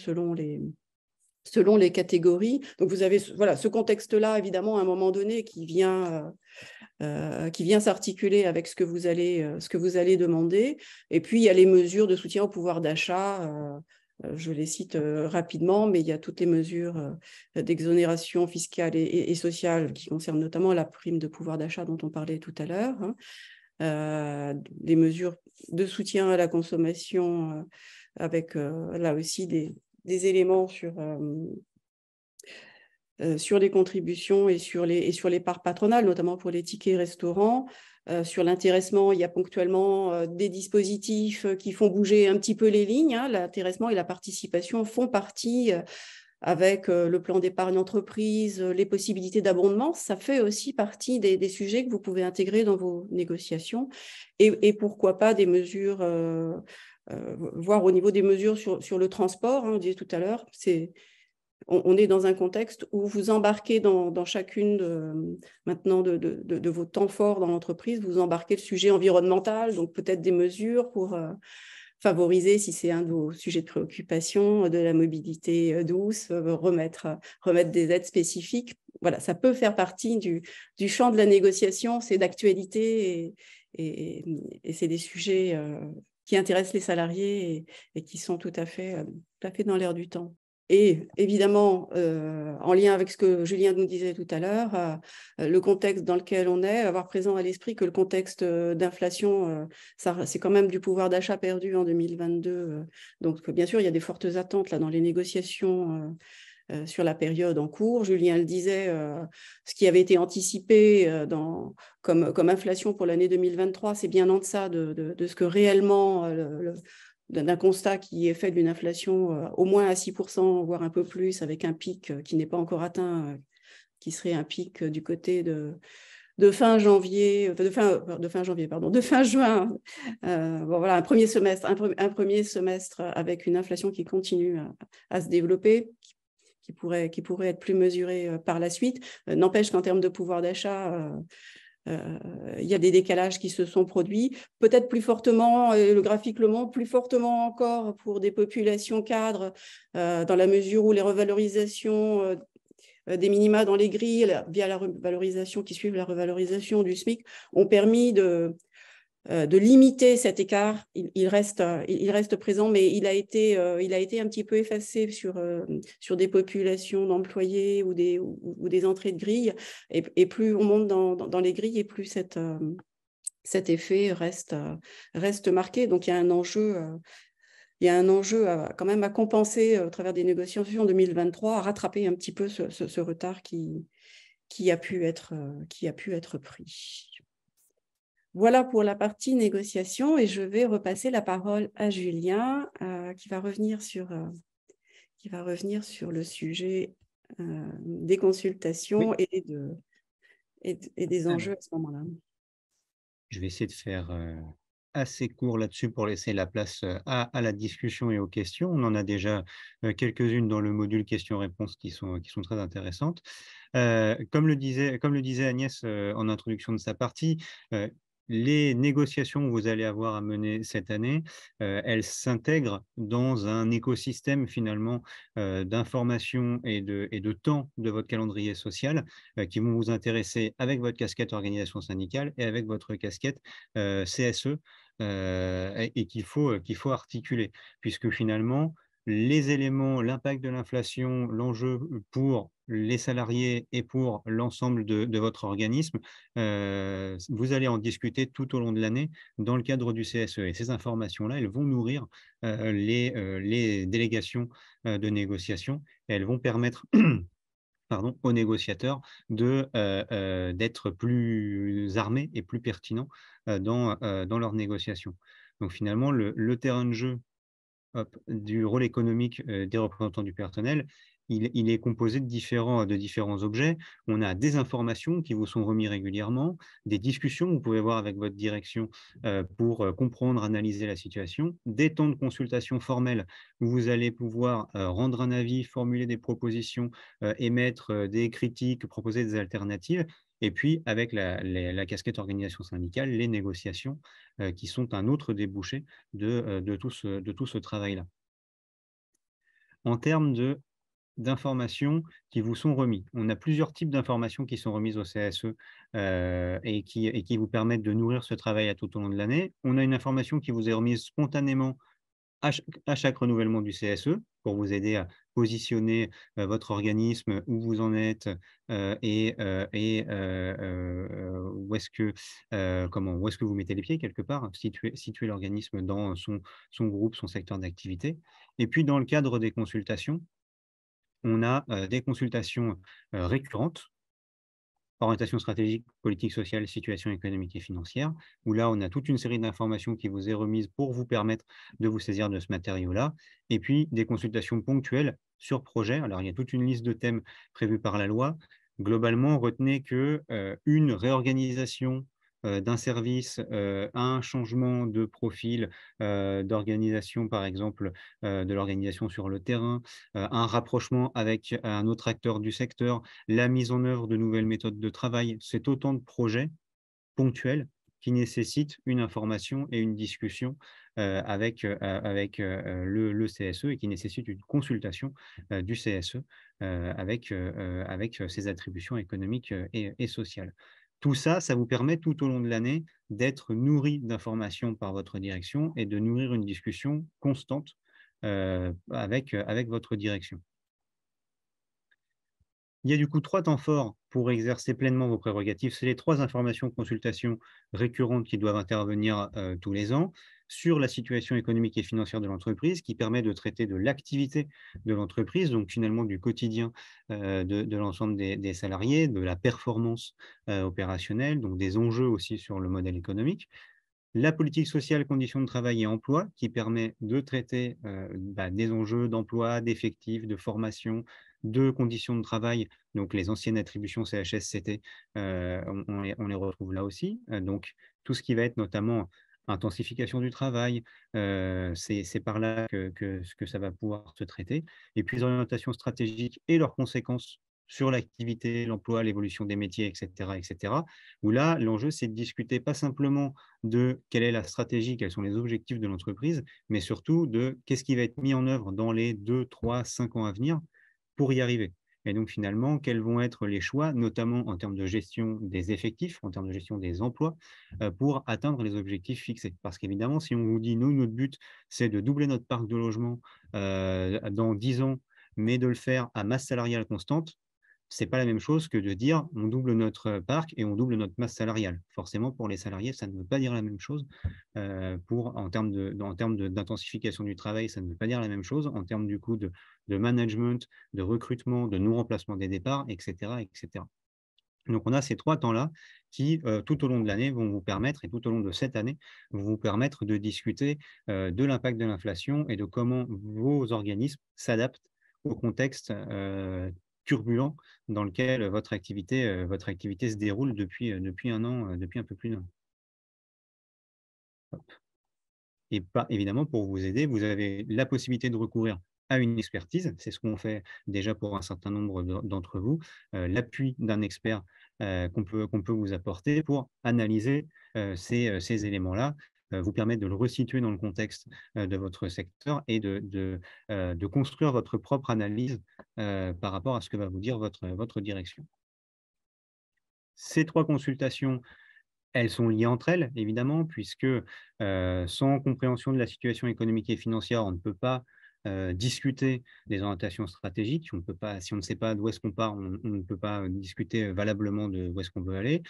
selon les catégories. Donc, vous avez ce contexte-là, évidemment, à un moment donné, qui vient s'articuler avec ce que vous allez demander. Et puis, il y a les mesures de soutien au pouvoir d'achat. Je les cite rapidement, mais il y a toutes les mesures d'exonération fiscale et sociale qui concernent notamment la prime de pouvoir d'achat dont on parlait tout à l'heure. Les mesures de soutien à la consommation avec là aussi des éléments sur les contributions et sur les parts patronales, notamment pour les tickets restaurants. Sur l'intéressement, il y a ponctuellement des dispositifs qui font bouger un petit peu les lignes. L'intéressement et la participation font partie avec le plan d'épargne entreprise, les possibilités d'abondement. Ça fait aussi partie des sujets que vous pouvez intégrer dans vos négociations. Et pourquoi pas des mesures, voire au niveau des mesures sur le transport, on disait tout à l'heure, on est dans un contexte où vous embarquez dans chacune maintenant de vos temps forts dans l'entreprise, vous embarquez le sujet environnemental, donc peut-être des mesures pour favoriser, si c'est un de vos sujets de préoccupation, de la mobilité douce, remettre des aides spécifiques. Voilà, ça peut faire partie du champ de la négociation, c'est d'actualité et c'est des sujets qui intéressent les salariés et qui sont tout à fait dans l'air du temps. Et évidemment, en lien avec ce que Julien nous disait tout à l'heure, le contexte dans lequel on est, avoir présent à l'esprit que le contexte d'inflation, c'est quand même du pouvoir d'achat perdu en 2022. Donc, bien sûr, il y a des fortes attentes là, dans les négociations sur la période en cours. Julien le disait, ce qui avait été anticipé comme inflation pour l'année 2023, c'est bien en deçà de ce que réellement d'un constat qui est fait d'une inflation au moins à 6%, voire un peu plus, avec un pic qui n'est pas encore atteint, qui serait un pic du côté de fin janvier, de fin juin. Voilà, un premier semestre avec une inflation qui continue à se développer, qui pourrait être plus mesurée par la suite. N'empêche qu'en termes de pouvoir d'achat, il y a des décalages qui se sont produits, peut-être plus fortement, le graphique le montre, plus fortement encore pour des populations cadres, dans la mesure où les revalorisations des minima dans les grilles, via la revalorisation qui suivent la revalorisation du SMIC, ont permis de limiter cet écart. Il reste présent, mais il a été un petit peu effacé sur des populations d'employés ou des entrées de grilles. Et plus on monte dans les grilles, et plus cet effet reste marqué. Donc, il y a un enjeu. Il y a un enjeu quand même à compenser au travers des négociations 2023, à rattraper un petit peu ce retard qui a pu être pris. Voilà pour la partie négociation et je vais repasser la parole à Julien qui va revenir sur le sujet des consultations Oui. et des enjeux Alors, à ce moment-là. je vais essayer de faire assez court là-dessus pour laisser la place à la discussion et aux questions. On en a déjà quelques-unes dans le module questions-réponses qui sont très intéressantes. Comme le disait Agnès en introduction de sa partie, les négociations que vous allez avoir à mener cette année, elles s'intègrent dans un écosystème finalement d'informations et de temps de votre calendrier social qui vont vous intéresser avec votre casquette organisation syndicale et avec votre casquette CSE et qu'il faut articuler puisque finalement les éléments, l'impact de l'inflation, l'enjeu pour les salariés et pour l'ensemble de votre organisme, vous allez en discuter tout au long de l'année dans le cadre du CSE. Et ces informations-là, elles vont nourrir les délégations de négociation et elles vont permettre pardon, aux négociateurs d'être plus armés et plus pertinents dans leurs négociations. Donc finalement, le terrain de jeu hop, du rôle économique des représentants du personnel, il est composé de différents objets. On a des informations qui vous sont remises régulièrement, des discussions que vous pouvez avoir avec votre direction pour comprendre, analyser la situation, des temps de consultation formels où vous allez pouvoir rendre un avis, formuler des propositions, émettre des critiques, proposer des alternatives. Et puis, avec la casquette organisation syndicale, les négociations qui sont un autre débouché de tout ce travail-là. En termes d'informations qui vous sont remises, on a plusieurs types d'informations qui sont remises au CSE et qui vous permettent de nourrir ce travail à tout au long de l'année. On a une information qui vous est remise spontanément à chaque renouvellement du CSE pour vous aider à positionner votre organisme, où vous en êtes où est-ce que, où est-ce que vous mettez les pieds quelque part, situer l'organisme dans son groupe, son secteur d'activité. Et puis dans le cadre des consultations, on a des consultations récurrentes, orientation stratégique, politique sociale, situation économique et financière, où là, on a toute une série d'informations qui vous est remise pour vous permettre de vous saisir de ce matériau-là. Et puis, des consultations ponctuelles sur projet. Alors, il y a toute une liste de thèmes prévus par la loi. Globalement, retenez que une réorganisation d'un service, un changement de profil d'organisation, par exemple, de l'organisation sur le terrain, un rapprochement avec un autre acteur du secteur, la mise en œuvre de nouvelles méthodes de travail, c'est autant de projets ponctuels qui nécessitent une information et une discussion avec le CSE et qui nécessitent une consultation du CSE avec ses attributions économiques et sociales. Tout ça, ça vous permet tout au long de l'année d'être nourri d'informations par votre direction et de nourrir une discussion constante avec votre direction. Il y a du coup 3 temps forts pour exercer pleinement vos prérogatives. C'est les 3 informations consultations récurrentes qui doivent intervenir tous les ans sur la situation économique et financière de l'entreprise, qui permet de traiter de l'activité de l'entreprise, donc finalement du quotidien de l'ensemble des salariés, de la performance opérationnelle, donc des enjeux aussi sur le modèle économique. La politique sociale, conditions de travail et emploi, qui permet de traiter des enjeux d'emploi, d'effectifs, de formation, de conditions de travail. Donc, les anciennes attributions CHSCT, on les retrouve là aussi. Donc, tout ce qui va être notamment intensification du travail, c'est par là que ça va pouvoir se traiter. Et puis, les orientations stratégiques et leurs conséquences sur l'activité, l'emploi, l'évolution des métiers, etc., où là, l'enjeu, c'est de discuter pas simplement de quelle est la stratégie, quels sont les objectifs de l'entreprise, mais surtout de qu'est-ce qui va être mis en œuvre dans les 2, 3, 5 ans à venir pour y arriver. Et donc finalement, quels vont être les choix, notamment en termes de gestion des effectifs, en termes de gestion des emplois, pour atteindre les objectifs fixés. Parce qu'évidemment, si on vous dit, nous, notre but, c'est de doubler notre parc de logement dans 10 ans, mais de le faire à masse salariale constante, c'est pas la même chose que de dire on double notre parc et on double notre masse salariale. Forcément, pour les salariés, ça ne veut pas dire la même chose. En termes d'intensification du travail, ça ne veut pas dire la même chose. En termes du coup de management, de recrutement, de non-remplacement des départs, etc., etc. Donc, on a ces 3 temps-là qui, tout au long de l'année, vont vous permettre, et tout au long de cette année, vont vous permettre de discuter de l'impact de l'inflation et de comment vos organismes s'adaptent au contexte turbulent dans lequel votre activité se déroule depuis un an, depuis un peu plus d'un an. Et pas évidemment, pour vous aider, vous avez la possibilité de recourir à une expertise. C'est ce qu'on fait déjà pour un certain nombre d'entre vous. L'appui d'un expert qu'on peut vous apporter pour analyser ces éléments-là, vous permettre de le resituer dans le contexte de votre secteur et de construire votre propre analyse par rapport à ce que va vous dire votre direction. Ces 3 consultations, elles sont liées entre elles, évidemment, puisque sans compréhension de la situation économique et financière, on ne peut pas discuter des orientations stratégiques. On ne peut pas, si on ne sait pas d'où est-ce qu'on part, on ne peut pas discuter valablement de où est-ce qu'on veut aller.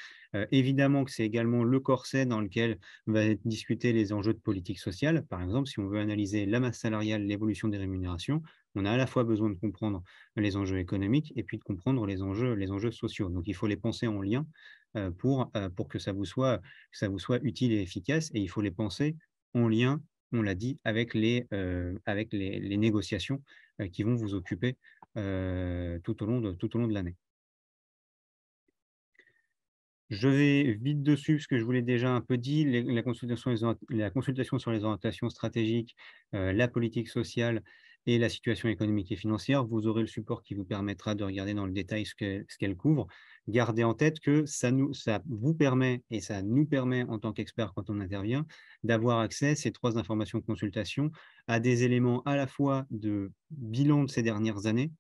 Évidemment que c'est également le corset dans lequel va être discuté les enjeux de politique sociale. Par exemple, si on veut analyser la masse salariale, l'évolution des rémunérations, on a à la fois besoin de comprendre les enjeux économiques et puis de comprendre les enjeux sociaux. Donc, il faut les penser en lien pour que ça vous soit utile et efficace, et il faut les penser en lien, on l'a dit, avec les négociations qui vont vous occuper tout au long de l'année. Je vais vite dessus, parce que je vous l'ai déjà un peu dit, la consultation sur les orientations stratégiques, la politique sociale et la situation économique et financière. Vous aurez le support qui vous permettra de regarder dans le détail ce qu'elle couvre. Gardez en tête que ça vous permet, et ça nous permet en tant qu'experts quand on intervient, d'avoir accès, ces 3 informations de consultation, à des éléments à la fois de bilan de ces dernières années,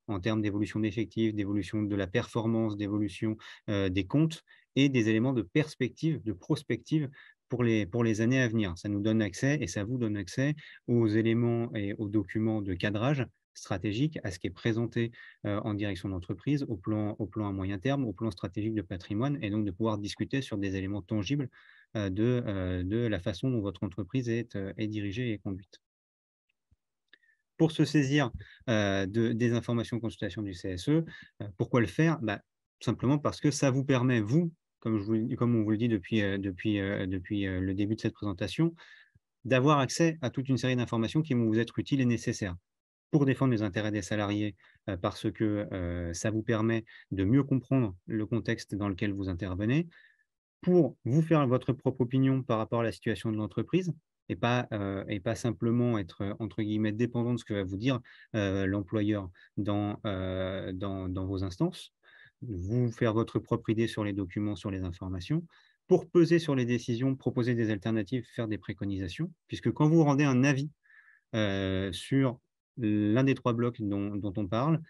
en termes d'évolution d'effectifs, d'évolution de la performance, d'évolution des comptes, et des éléments de perspective, de prospective pour les années à venir. Ça nous donne accès, et ça vous donne accès aux éléments et aux documents de cadrage stratégique, à ce qui est présenté en direction d'entreprise, au plan à moyen terme, au plan stratégique de patrimoine, et donc de pouvoir discuter sur des éléments tangibles de la façon dont votre entreprise est dirigée et conduite. Pour se saisir des informations de consultation du CSE, pourquoi le faire? Simplement parce que ça vous permet, vous, comme on vous le dit depuis le début de cette présentation, d'avoir accès à toute une série d'informations qui vont vous être utiles et nécessaires pour défendre les intérêts des salariés, parce que ça vous permet de mieux comprendre le contexte dans lequel vous intervenez, pour vous faire votre propre opinion par rapport à la situation de l'entreprise, et pas simplement être, entre guillemets, dépendant de ce que va vous dire l'employeur dans vos instances. Vous faire votre propre idée sur les documents, sur les informations, pour peser sur les décisions, proposer des alternatives, faire des préconisations, puisque quand vous rendez un avis sur l'un des 3 blocs dont on parle,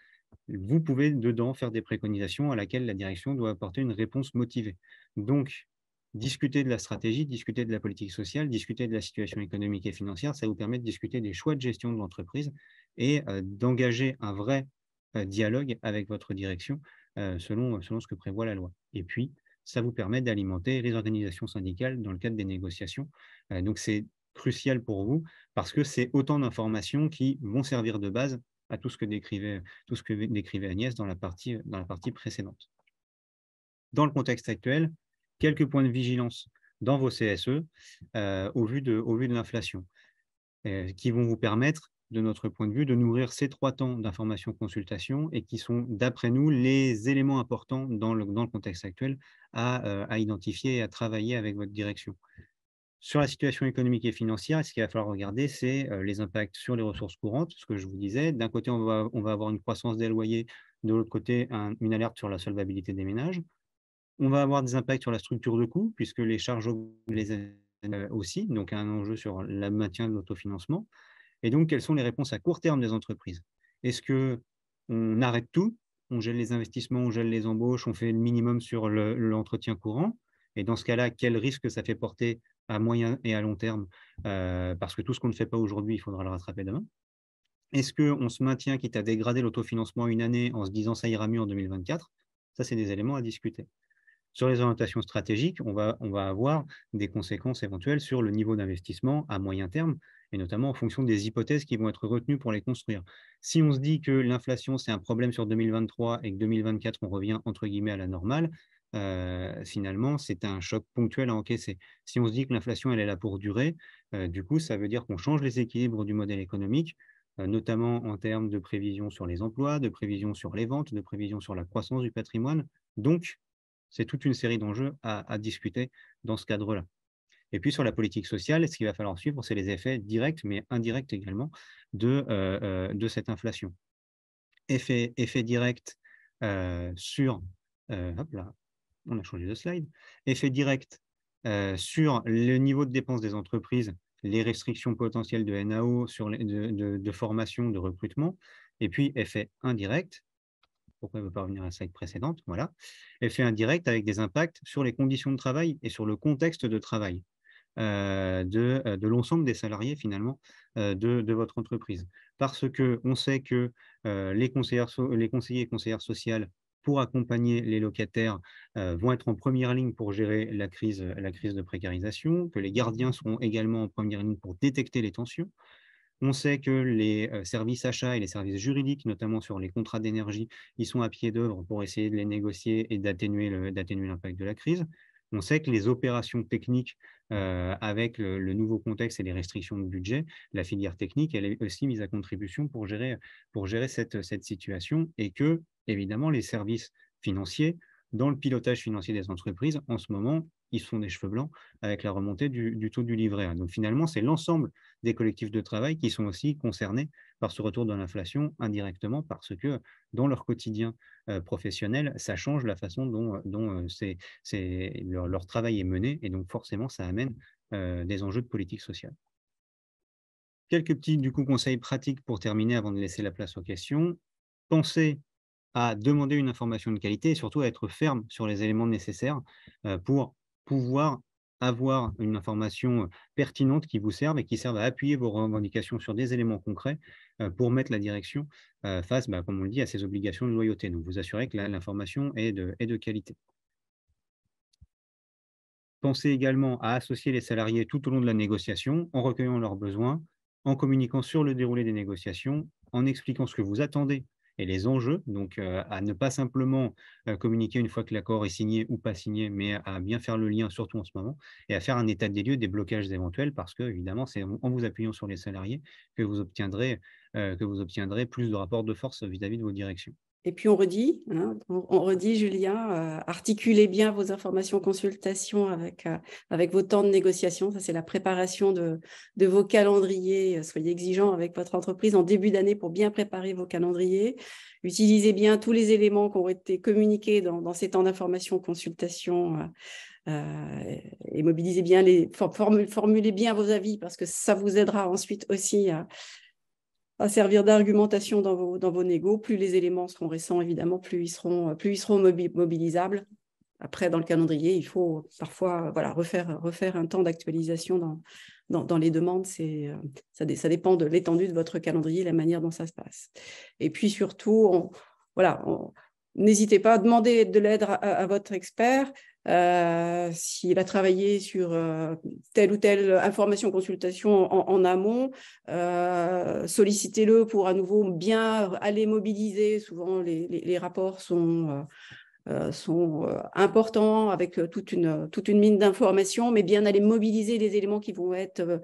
vous pouvez dedans faire des préconisations à laquelle la direction doit apporter une réponse motivée. Donc, discuter de la stratégie, discuter de la politique sociale, discuter de la situation économique et financière, ça vous permet de discuter des choix de gestion de l'entreprise et d'engager un vrai dialogue avec votre direction selon ce que prévoit la loi. Et puis, ça vous permet d'alimenter les organisations syndicales dans le cadre des négociations. Donc, c'est crucial pour vous, parce que c'est autant d'informations qui vont servir de base à tout ce que décrivait Agnès dans la partie précédente. Dans le contexte actuel, quelques points de vigilance dans vos CSE au vu de l'inflation, qui vont vous permettre, de notre point de vue, de nourrir ces 3 temps d'information-consultation, et qui sont, d'après nous, les éléments importants dans le contexte actuel à identifier et à travailler avec votre direction. Sur la situation économique et financière, ce qu'il va falloir regarder, c'est les impacts sur les ressources courantes, ce que je vous disais. D'un côté, on va avoir une croissance des loyers, de l'autre côté, une alerte sur la solvabilité des ménages. On va avoir des impacts sur la structure de coûts, puisque les charges aussi, donc un enjeu sur le maintien de l'autofinancement. Et donc, quelles sont les réponses à court terme des entreprises? Est-ce qu'on arrête tout? On gèle les investissements, on gèle les embauches, on fait le minimum sur l'entretien courant? Et dans ce cas-là, quel risque ça fait porter à moyen et à long terme? Parce que tout ce qu'on ne fait pas aujourd'hui, il faudra le rattraper demain. Est-ce qu'on se maintient, quitte à dégrader l'autofinancement une année en se disant ça ira mieux en 2024? Ça, c'est des éléments à discuter. Sur les orientations stratégiques, on va avoir des conséquences éventuelles sur le niveau d'investissement à moyen terme, et notamment en fonction des hypothèses qui vont être retenues pour les construire. Si on se dit que l'inflation, c'est un problème sur 2023 et que 2024, on revient entre guillemets à la normale, finalement, c'est un choc ponctuel à encaisser. Si on se dit que l'inflation, elle est là pour durer, du coup, ça veut dire qu'on change les équilibres du modèle économique, notamment en termes de prévision sur les emplois, de prévision sur les ventes, de prévision sur la croissance du patrimoine. Donc, c'est toute une série d'enjeux à discuter dans ce cadre-là. Et puis sur la politique sociale, ce qu'il va falloir suivre, c'est les effets directs, mais indirects également, de cette inflation. Effet direct sur... hop là, on a changé de slide. Effet direct sur le niveau de dépenses des entreprises, les restrictions potentielles de NAO, sur de formation, de recrutement. Et puis, effet indirect, pourquoi il ne veut pas revenir à la slide précédente, voilà. Effet indirect avec des impacts sur les conditions de travail et sur le contexte de travail de l'ensemble des salariés finalement de votre entreprise. Parce qu'on sait que les conseillers et conseillères sociales pour accompagner les locataires vont être en première ligne pour gérer la crise de précarisation, que les gardiens seront également en première ligne pour détecter les tensions. On sait que les services achats et les services juridiques, notamment sur les contrats d'énergie, ils sont à pied d'œuvre pour essayer de les négocier et d'atténuer l'impact de la crise. On sait que les opérations techniques, avec le nouveau contexte et les restrictions de budget, la filière technique, elle est aussi mise à contribution pour gérer cette situation et que, évidemment, les services financiers, dans le pilotage financier des entreprises, en ce moment, ils se font des cheveux blancs avec la remontée du taux du livret A. Donc finalement, c'est l'ensemble des collectifs de travail qui sont aussi concernés par ce retour de l'inflation indirectement parce que dans leur quotidien professionnel, ça change la façon dont leur travail est mené et donc forcément, ça amène des enjeux de politique sociale. Quelques petits conseils pratiques pour terminer avant de laisser la place aux questions. Pensez à demander une information de qualité et surtout à être ferme sur les éléments nécessaires pour pouvoir avoir une information pertinente qui vous serve et qui serve à appuyer vos revendications sur des éléments concrets pour mettre la direction face, comme on le dit, à ses obligations de loyauté. Donc, vous assurez que l'information est de qualité. Pensez également à associer les salariés tout au long de la négociation en recueillant leurs besoins, en communiquant sur le déroulé des négociations, en expliquant ce que vous attendez et les enjeux, donc à ne pas simplement communiquer une fois que l'accord est signé ou pas signé, mais à bien faire le lien, surtout en ce moment, et à faire un état des lieux des blocages éventuels, parce que, évidemment, c'est en vous appuyant sur les salariés que vous obtiendrez plus de rapports de force vis-à-vis de vos directions. Et puis on redit, Julien, articulez bien vos informations consultations avec vos temps de négociation. Ça, c'est la préparation de vos calendriers. Soyez exigeants avec votre entreprise en début d'année pour bien préparer vos calendriers. Utilisez bien tous les éléments qui ont été communiqués dans ces temps d'information consultation et mobilisez bien, formulez bien vos avis parce que ça vous aidera ensuite aussi à servir d'argumentation dans vos négos. Plus les éléments seront récents, évidemment, plus ils seront mobilisables. Après, dans le calendrier, il faut parfois refaire un temps d'actualisation dans les demandes. Ça dépend de l'étendue de votre calendrier, la manière dont ça se passe. Et puis surtout, n'hésitez pas à demander de l'aide à votre expert. S'il a travaillé sur telle ou telle information, consultation en amont, sollicitez-le pour à nouveau bien aller mobiliser. Souvent, les rapports sont importants avec toute une mine d'informations, mais bien aller mobiliser les éléments qui vont être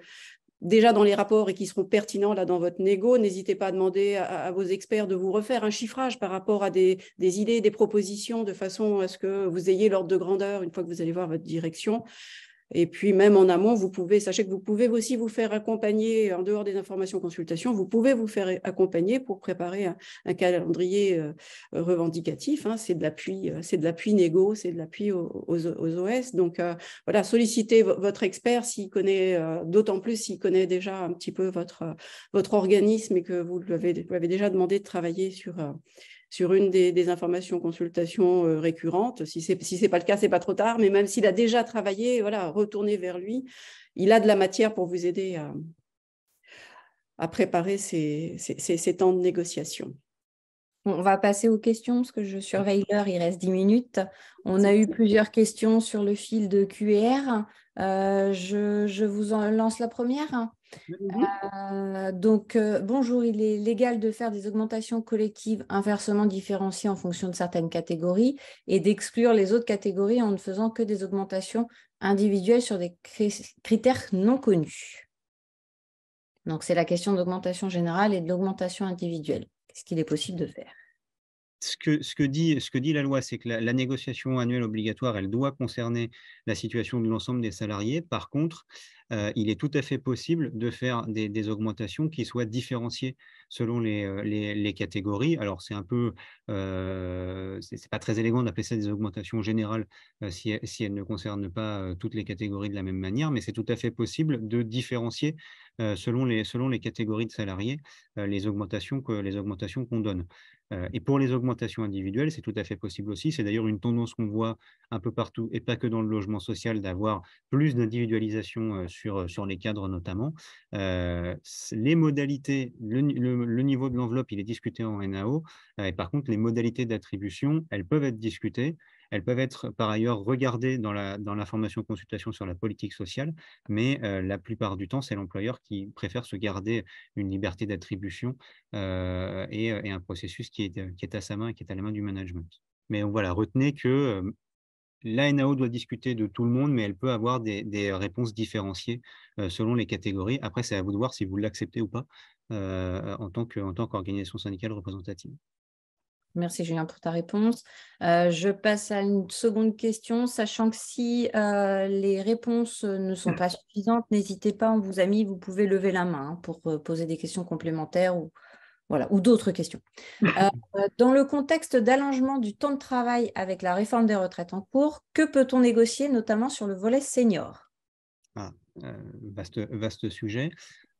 déjà dans les rapports et qui seront pertinents là dans votre négo. N'hésitez pas à demander à vos experts de vous refaire un chiffrage par rapport à des idées, des propositions, de façon à ce que vous ayez l'ordre de grandeur une fois que vous allez voir votre direction. Et puis, même en amont, sachez que vous pouvez aussi vous faire accompagner, en dehors des informations consultation, vous pouvez vous faire accompagner pour préparer un calendrier revendicatif. C'est de l'appui négo, c'est de l'appui aux OS. Donc, sollicitez votre expert s'il connaît, d'autant plus s'il connaît déjà un petit peu votre organisme et que vous lui avez déjà demandé de travailler sur une des informations consultation récurrentes. Si c'est pas le cas, c'est pas trop tard, mais même s'il a déjà travaillé, retournez vers lui. Il a de la matière pour vous aider à préparer ces temps de négociation. On va passer aux questions parce que je surveille l'heure, il reste 10 minutes. On a eu plusieurs questions sur le fil de QR. Je vous en lance la première. Bonjour, il est légal de faire des augmentations collectives inversement différenciées en fonction de certaines catégories et d'exclure les autres catégories en ne faisant que des augmentations individuelles sur des critères non connus. Donc, c'est la question d'augmentation générale et de l'augmentation individuelle. Qu'est-ce qu'il est possible de faire? Ce que dit la loi, c'est que la négociation annuelle obligatoire, elle doit concerner la situation de l'ensemble des salariés. Par contre, il est tout à fait possible de faire des augmentations qui soient différenciées selon les catégories. Alors, c'est un peu, c'est pas très élégant d'appeler ça des augmentations générales si elles ne concernent pas toutes les catégories de la même manière, mais c'est tout à fait possible de différencier selon les catégories de salariés les augmentations qu'on donne. Et pour les augmentations individuelles, c'est tout à fait possible aussi. C'est d'ailleurs une tendance qu'on voit un peu partout, et pas que dans le logement social, d'avoir plus d'individualisation sur les cadres notamment. Les modalités, le niveau de l'enveloppe, il est discuté en NAO. Et par contre, les modalités d'attribution, elles peuvent être discutées. Elles peuvent être par ailleurs regardées dans l'information consultation sur la politique sociale, mais la plupart du temps, c'est l'employeur qui préfère se garder une liberté d'attribution et un processus qui est à sa main et qui est à la main du management. Mais voilà, retenez que la NAO doit discuter de tout le monde, mais elle peut avoir des réponses différenciées selon les catégories. Après, c'est à vous de voir si vous l'acceptez ou pas en tant qu'organisation syndicale représentative. Merci Julien pour ta réponse. Je passe à une seconde question, sachant que si les réponses ne sont pas suffisantes, n'hésitez pas, on vous a mis, vous pouvez lever la main pour poser des questions complémentaires ou d'autres questions. Dans le contexte d'allongement du temps de travail avec la réforme des retraites en cours, que peut-on négocier, notamment sur le volet senior? Vaste sujet.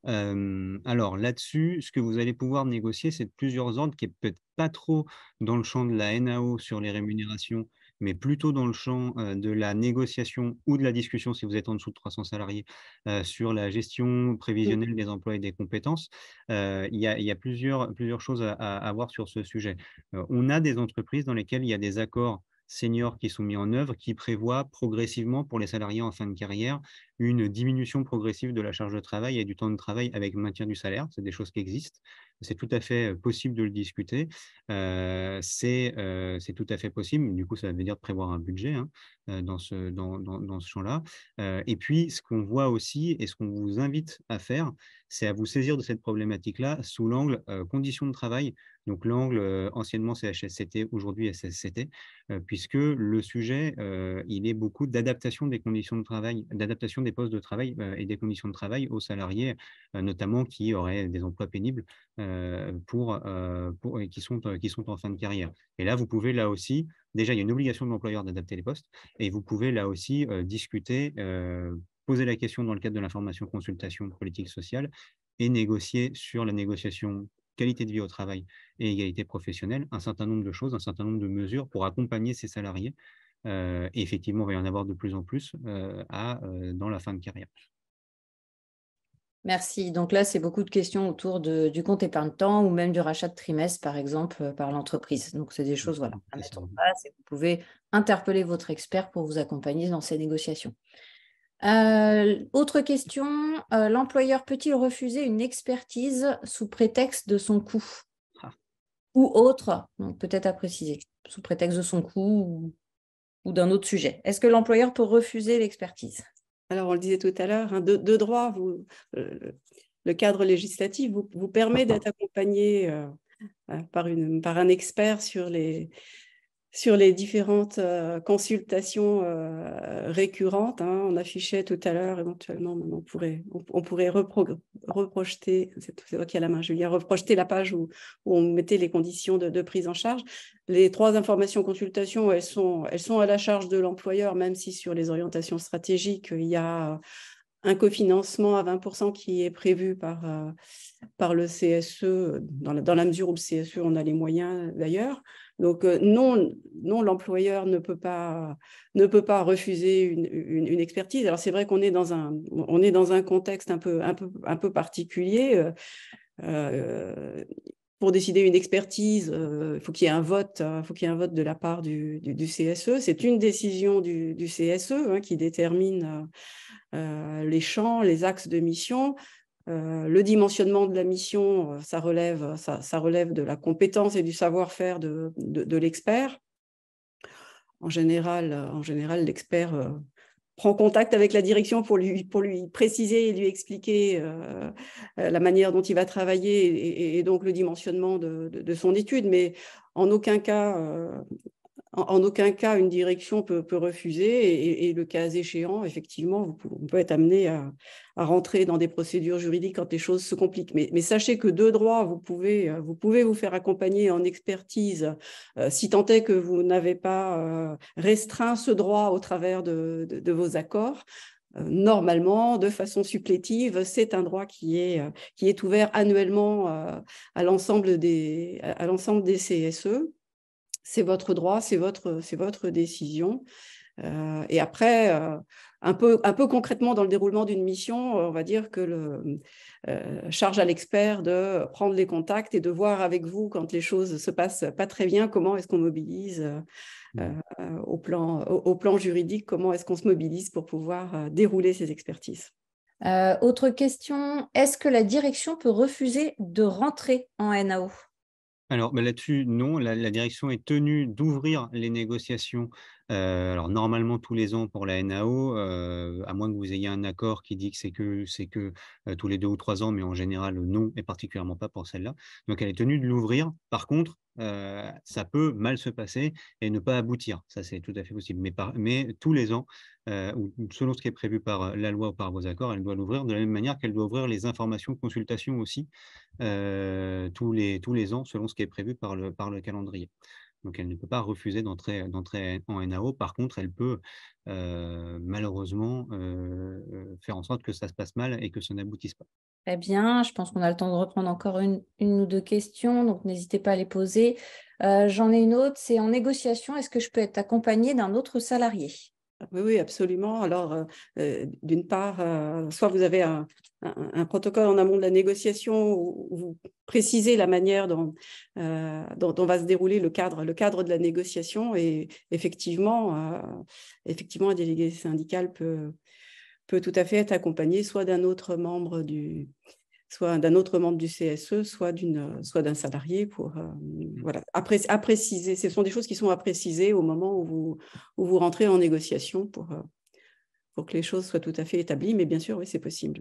Alors là-dessus, ce que vous allez pouvoir négocier, c'est de plusieurs ordres qui est peut-être pas trop dans le champ de la NAO sur les rémunérations, mais plutôt dans le champ de la négociation ou de la discussion, si vous êtes en dessous de 300 salariés, sur la gestion prévisionnelle des emplois et des compétences. Il y a plusieurs choses à voir sur ce sujet. On a des entreprises dans lesquelles il y a des accords seniors qui sont mis en œuvre, qui prévoient progressivement pour les salariés en fin de carrière une diminution progressive de la charge de travail et du temps de travail avec maintien du salaire. C'est des choses qui existent. C'est tout à fait possible de le discuter. C'est tout à fait possible. Du coup, ça veut dire de prévoir un budget dans ce champ-là. Et puis, ce qu'on voit aussi et ce qu'on vous invite à faire, c'est à vous saisir de cette problématique-là sous l'angle conditions de travail. Donc, l'angle anciennement CHSCT, aujourd'hui SSCT, puisque le sujet, il est beaucoup d'adaptation des conditions de travail, d'adaptation des postes de travail et des conditions de travail aux salariés, notamment qui auraient des emplois pénibles et qui sont en fin de carrière. Et là, vous pouvez là aussi, déjà, il y a une obligation de l'employeur d'adapter les postes, et vous pouvez là aussi discuter, poser la question dans le cadre de l'information consultation politique sociale et négocier sur la négociation qualité de vie au travail et égalité professionnelle, un certain nombre de choses, un certain nombre de mesures pour accompagner ces salariés. Et effectivement, il va y en avoir de plus en plus dans la fin de carrière. Merci. Donc là, c'est beaucoup de questions autour du compte épargne-temps ou même du rachat de trimestre, par exemple, par l'entreprise. Donc, c'est des choses à mettre en place et vous pouvez interpeller votre expert pour vous accompagner dans ces négociations. Autre question, l'employeur peut-il refuser une expertise sous prétexte de son coût ou autre, donc peut-être à préciser, sous prétexte de son coût ou d'un autre sujet. Est-ce que l'employeur peut refuser l'expertise? Alors, on le disait tout à l'heure, de droit, le cadre législatif vous permet d'être accompagné par un expert sur les différentes consultations récurrentes. On affichait tout à l'heure, éventuellement, on pourrait reprojeter, c'est toi qui as la main, Julien, reprojeter la page où on mettait les conditions de prise en charge. Les 3 informations consultation, elles sont à la charge de l'employeur, même si sur les orientations stratégiques, il y a un cofinancement à 20% qui est prévu par le CSE, dans la mesure où le CSE en a les moyens d'ailleurs. Donc non, l'employeur ne peut pas refuser une expertise. Alors c'est vrai qu'on est dans un contexte un peu particulier. Pour décider une expertise, il faut qu'il y ait un vote, de la part du CSE. C'est une décision du CSE qui détermine les champs, les axes de mission. Le dimensionnement de la mission, ça relève de la compétence et du savoir-faire de l'expert. En général, l'expert prend contact avec la direction pour lui préciser et lui expliquer la manière dont il va travailler et donc le dimensionnement de son étude. Mais en aucun cas, une direction peut refuser et le cas échéant, effectivement, on peut être amené à rentrer dans des procédures juridiques quand les choses se compliquent. Mais sachez que de droit, vous pouvez vous faire accompagner en expertise si tant est que vous n'avez pas restreint ce droit au travers de vos accords. Normalement, de façon supplétive, c'est un droit qui est ouvert annuellement à l'ensemble des CSE. C'est votre droit, c'est votre décision. Et après, un peu concrètement dans le déroulement d'une mission, on va dire que charge à l'expert de prendre les contacts et de voir avec vous quand les choses se passent pas très bien, comment est-ce qu'on mobilise au plan juridique, comment est-ce qu'on se mobilise pour pouvoir dérouler ces expertises. Autre question, est-ce que la direction peut refuser de rentrer en NAO ? Alors là-dessus, non, la direction est tenue d'ouvrir les négociations. Alors normalement tous les ans pour la NAO, à moins que vous ayez un accord qui dit que c'est que tous les 2 ou 3 ans, mais en général non, et particulièrement pas pour celle-là. Donc elle est tenue de l'ouvrir. Par contre, ça peut mal se passer et ne pas aboutir. Ça, c'est tout à fait possible. Mais tous les ans, ou selon ce qui est prévu par la loi ou par vos accords, elle doit l'ouvrir de la même manière qu'elle doit ouvrir les informations, consultations aussi, tous les ans, selon ce qui est prévu par le calendrier. Donc, elle ne peut pas refuser d'entrer en NAO. Par contre, elle peut malheureusement faire en sorte que ça se passe mal et que ça n'aboutisse pas. Très bien, je pense qu'on a le temps de reprendre encore une ou deux questions, donc n'hésitez pas à les poser. J'en ai une autre, c'est en négociation, est-ce que je peux être accompagnée d'un autre salarié ? Oui, absolument. Alors, d'une part, soit vous avez un protocole en amont de la négociation où vous précisez la manière dont va se dérouler le cadre de la négociation et effectivement, un délégué syndical peut tout à fait être accompagné soit d'un autre membre du CSE, soit d'un salarié pour à préciser. Ce sont des choses qui sont à préciser au moment où vous rentrez en négociation pour que les choses soient tout à fait établies. Mais bien sûr, oui, c'est possible.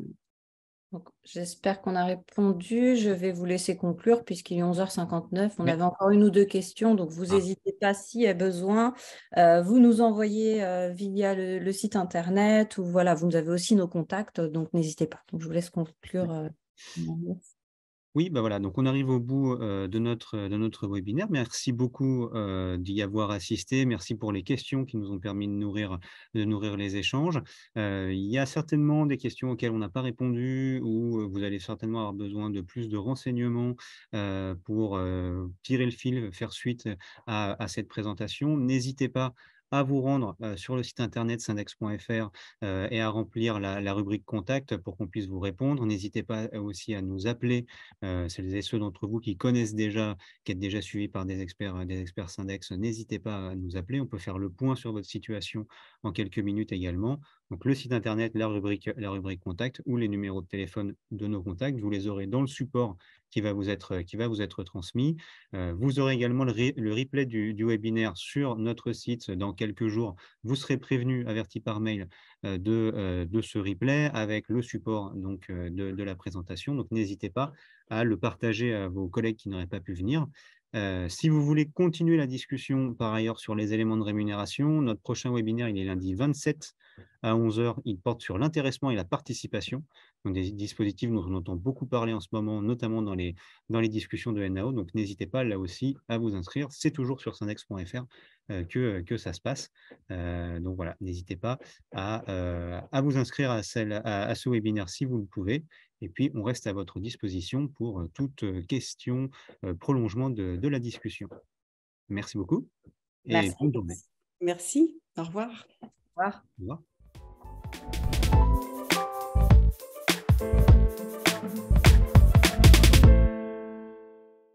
Donc, j'espère qu'on a répondu. Je vais vous laisser conclure puisqu'il est 11h59. On avait encore une ou deux questions, donc vous n'hésitez pas s'il y a besoin. Vous nous envoyez via le site internet ou voilà, vous avez aussi nos contacts, donc n'hésitez pas. Donc, je vous laisse conclure. Oui, bah voilà, donc on arrive au bout de notre webinaire. Merci beaucoup d'y avoir assisté. Merci pour les questions qui nous ont permis de nourrir les échanges. Il y a certainement des questions auxquelles on n'a pas répondu ou vous allez certainement avoir besoin de plus de renseignements pour tirer le fil, faire suite à cette présentation. N'hésitez pas à vous rendre sur le site internet syndex.fr et à remplir la rubrique contact pour qu'on puisse vous répondre. N'hésitez pas aussi à nous appeler, celles et ceux d'entre vous qui connaissent déjà, qui êtes déjà suivis par des experts Syndex. N'hésitez pas à nous appeler. On peut faire le point sur votre situation en quelques minutes également. Donc le site internet, la rubrique contact ou les numéros de téléphone de nos contacts, vous les aurez dans le support qui va vous être transmis. Vous aurez également le replay du webinaire sur notre site dans quelques jours. Vous serez prévenu, averti par mail de ce replay avec le support donc, de la présentation. Donc n'hésitez pas à le partager à vos collègues qui n'auraient pas pu venir. Si vous voulez continuer la discussion par ailleurs sur les éléments de rémunération, notre prochain webinaire, il est lundi 27 à 11h. Il porte sur l'intéressement et la participation, donc des dispositifs dont on entend beaucoup parler en ce moment, notamment dans les discussions de NAO. Donc n'hésitez pas là aussi à vous inscrire. C'est toujours sur syndex.fr que ça se passe. Donc voilà, n'hésitez pas à vous inscrire à ce webinaire si vous le pouvez. Et puis, on reste à votre disposition pour toute question, prolongement de la discussion. Merci beaucoup et Merci. bonne journée. Merci. Au revoir. Au revoir. Au revoir.